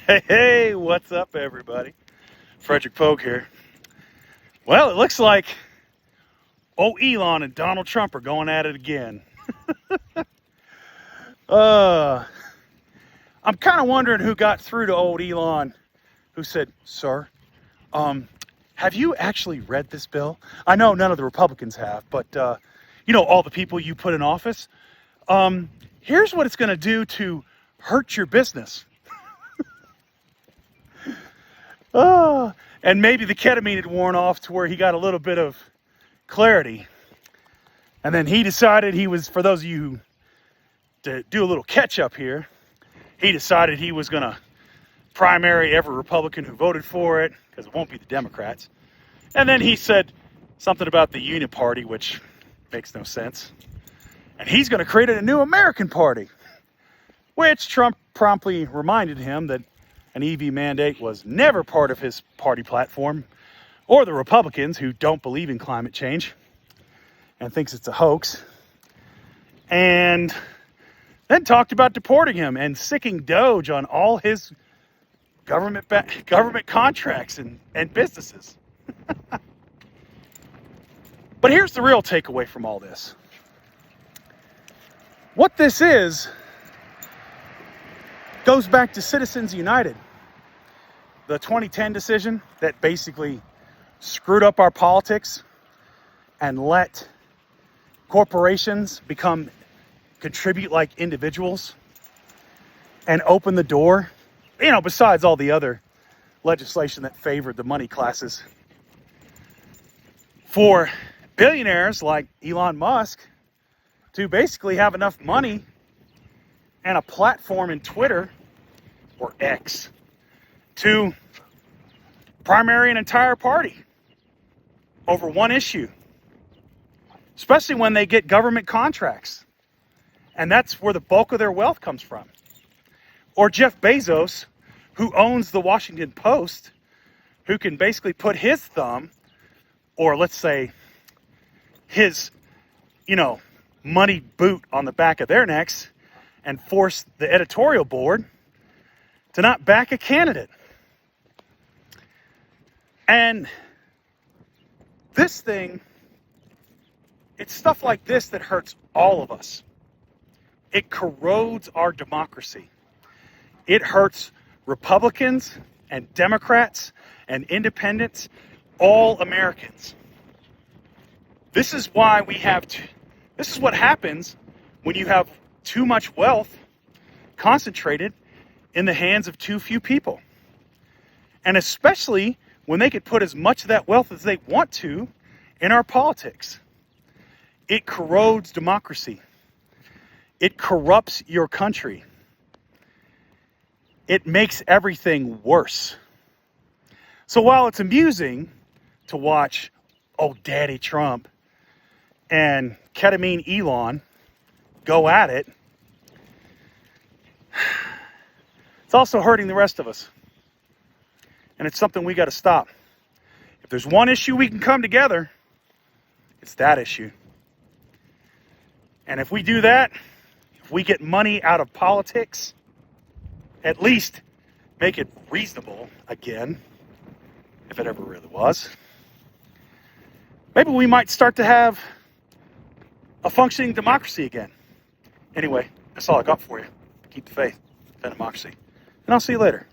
Hey, what's up, everybody? Frederick Poag here. Well, it looks like Elon and Donald Trump are going at it again. I'm kind of wondering who got through to old Elon, who said, "Sir, have you actually read this bill? I know none of the Republicans have, but all the people you put in office. Here's what it's going to do to hurt your business." And maybe the ketamine had worn off to where he got a little bit of clarity. And then he decided for those of you to do a little catch up here, he decided he was going to primary every Republican who voted for it, because it won't be the Democrats. And then he said something about the Union Party, which makes no sense. And he's going to create a new American Party, which Trump promptly reminded him that an EV mandate was never part of his party platform, or the Republicans, who don't believe in climate change and thinks it's a hoax. And then talked about deporting him and sicking Doge on all his government contracts and businesses. But here's the real takeaway from all this. What this is goes back to Citizens United, the 2010 decision that basically screwed up our politics and let corporations contribute like individuals and open the door, besides all the other legislation that favored the money classes, for billionaires like Elon Musk to basically have enough money and a platform in Twitter, or X, to primary an entire party over one issue, especially when they get government contracts. And that's where the bulk of their wealth comes from. Or Jeff Bezos, who owns the Washington Post, who can basically put his thumb, or let's say his, money boot on the back of their necks and force the editorial board to not back a candidate. And this thing, it's stuff like this that hurts all of us. It corrodes our democracy. It hurts Republicans and Democrats and independents, all Americans. This is why this is what happens when you have too much wealth concentrated in the hands of too few people. And especially when they could put as much of that wealth as they want to in our politics. It corrodes democracy. It corrupts your country. It makes everything worse. So while it's amusing to watch old Daddy Trump and ketamine Elon go at it, it's also hurting the rest of us. And it's something we got to stop. If there's one issue we can come together, it's that issue. And if we do that, if we get money out of politics, at least make it reasonable again, if it ever really was, maybe we might start to have a functioning democracy again. Anyway, that's all I got for you. Keep the faith, defend democracy. And I'll see you later.